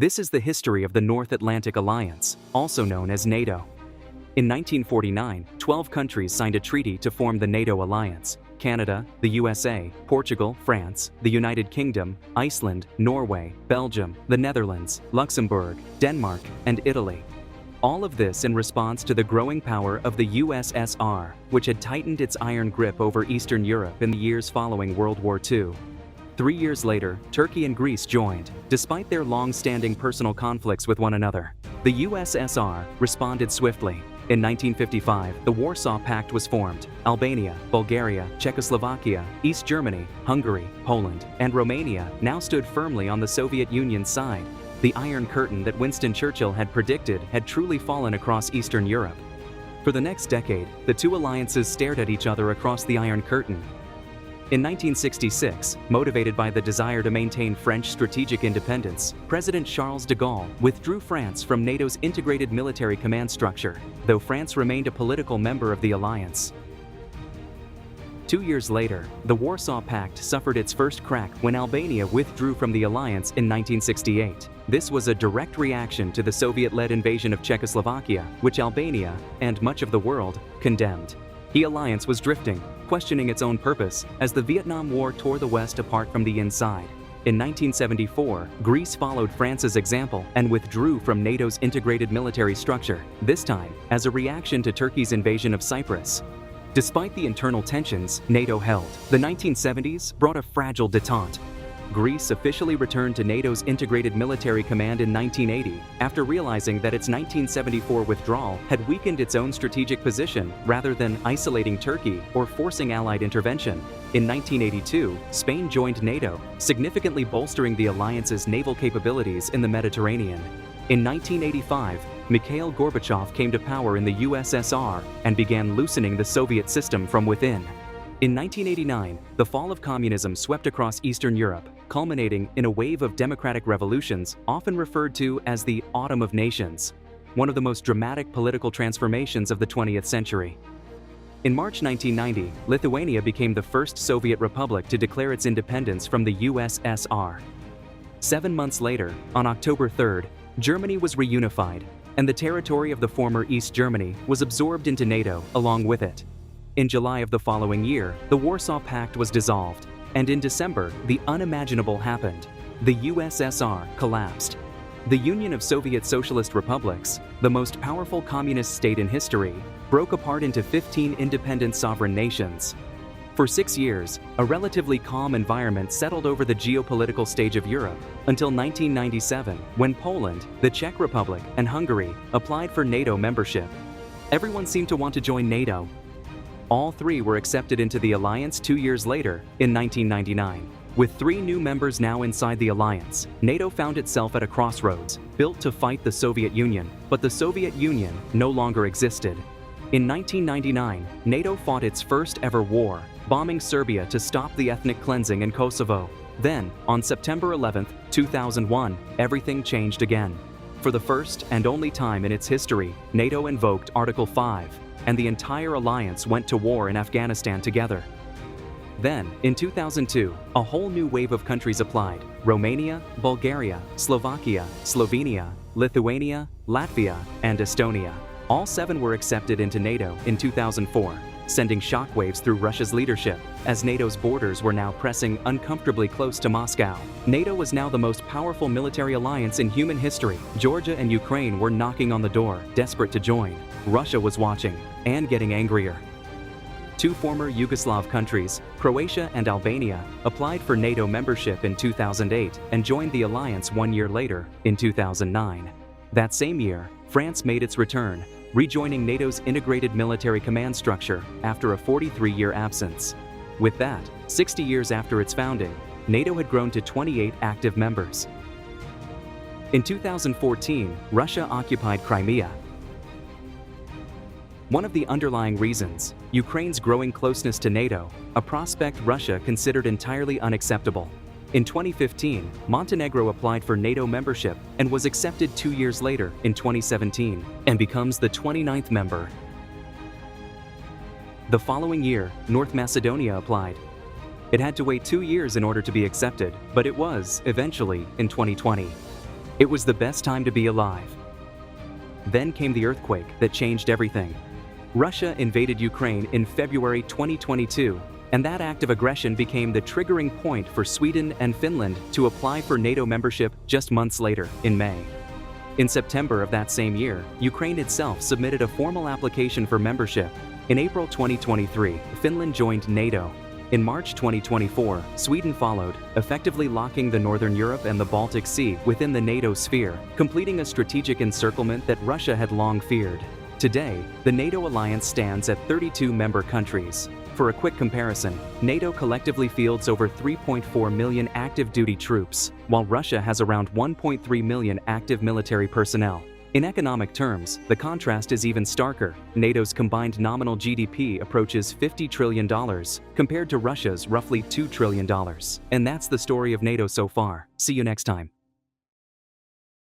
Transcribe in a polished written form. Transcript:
This is the history of the North Atlantic Alliance, also known as NATO. In 1949, 12 countries signed a treaty to form the NATO alliance: Canada, the USA, Portugal, France, the United Kingdom, Iceland, Norway, Belgium, the Netherlands, Luxembourg, Denmark, and Italy. All of this in response to the growing power of the USSR, which had tightened its iron grip over Eastern Europe in the years following World War II. 3 years later, Turkey and Greece joined, despite their long-standing personal conflicts with one another. The USSR responded swiftly. In 1955, the Warsaw Pact was formed. Albania, Bulgaria, Czechoslovakia, East Germany, Hungary, Poland, and Romania now stood firmly on the Soviet Union's side. The Iron Curtain that Winston Churchill had predicted had truly fallen across Eastern Europe. For the next decade, the two alliances stared at each other across the Iron Curtain. In 1966, motivated by the desire to maintain French strategic independence, President Charles de Gaulle withdrew France from NATO's integrated military command structure, though France remained a political member of the alliance. 2 years later, the Warsaw Pact suffered its first crack when Albania withdrew from the alliance in 1968. This was a direct reaction to the Soviet-led invasion of Czechoslovakia, which Albania, and much of the world, condemned. The alliance was drifting, questioning its own purpose, as the Vietnam War tore the West apart from the inside. In 1974, Greece followed France's example and withdrew from NATO's integrated military structure, this time as a reaction to Turkey's invasion of Cyprus. Despite the internal tensions NATO held, the 1970s brought a fragile détente. Greece officially returned to NATO's integrated military command in 1980 after realizing that its 1974 withdrawal had weakened its own strategic position rather than isolating Turkey or forcing Allied intervention. In 1982, Spain joined NATO, significantly bolstering the alliance's naval capabilities in the Mediterranean. In 1985, Mikhail Gorbachev came to power in the USSR and began loosening the Soviet system from within. In 1989, the fall of communism swept across Eastern Europe, culminating in a wave of democratic revolutions often referred to as the Autumn of Nations, one of the most dramatic political transformations of the 20th century. In March 1990, Lithuania became the first Soviet republic to declare its independence from the USSR. 7 months later, on October 3rd, Germany was reunified, and the territory of the former East Germany was absorbed into NATO along with it. In July of the following year, the Warsaw Pact was dissolved, and in December, the unimaginable happened. The USSR collapsed. The Union of Soviet Socialist Republics, the most powerful communist state in history, broke apart into 15 independent sovereign nations. For 6 years, a relatively calm environment settled over the geopolitical stage of Europe, until 1997, when Poland, the Czech Republic, and Hungary applied for NATO membership. Everyone seemed to want to join NATO. All three were accepted into the alliance 2 years later, in 1999. With 3 new members now inside the alliance, NATO found itself at a crossroads, built to fight the Soviet Union, but the Soviet Union no longer existed. In 1999, NATO fought its first ever war, bombing Serbia to stop the ethnic cleansing in Kosovo. Then, on September 11, 2001, everything changed again. For the first and only time in its history, NATO invoked Article 5, and the entire alliance went to war in Afghanistan together. Then, in 2002, a whole new wave of countries applied: Romania, Bulgaria, Slovakia, Slovenia, Lithuania, Latvia, and Estonia. All 7 were accepted into NATO in 2004, sending shockwaves through Russia's leadership, as NATO's borders were now pressing uncomfortably close to Moscow. NATO was now the most powerful military alliance in human history. Georgia and Ukraine were knocking on the door, desperate to join. Russia was watching, and getting angrier. 2 former Yugoslav countries, Croatia and Albania, applied for NATO membership in 2008 and joined the alliance 1 year later, in 2009. That same year, France made its return, rejoining NATO's integrated military command structure after a 43-year absence. With that, 60 years after its founding, NATO had grown to 28 active members. In 2014, Russia occupied Crimea. One of the underlying reasons, Ukraine's growing closeness to NATO, a prospect Russia considered entirely unacceptable. In 2015, Montenegro applied for NATO membership and was accepted 2 years later, in 2017, and becomes the 29th member. The following year, North Macedonia applied. It had to wait 2 years in order to be accepted, but it was, eventually, in 2020. It was the best time to be alive. Then came the earthquake that changed everything. Russia invaded Ukraine in February 2022, and that act of aggression became the triggering point for Sweden and Finland to apply for NATO membership just months later, in May. In September of that same year, Ukraine itself submitted a formal application for membership. In April 2023, Finland joined NATO. In March 2024, Sweden followed, effectively locking the Northern Europe and the Baltic Sea within the NATO sphere, completing a strategic encirclement that Russia had long feared. Today, the NATO alliance stands at 32 member countries. For a quick comparison, NATO collectively fields over 3.4 million active duty troops, while Russia has around 1.3 million active military personnel. In economic terms, the contrast is even starker. NATO's combined nominal GDP approaches $50 trillion, compared to Russia's roughly $2 trillion. And that's the story of NATO so far. See you next time.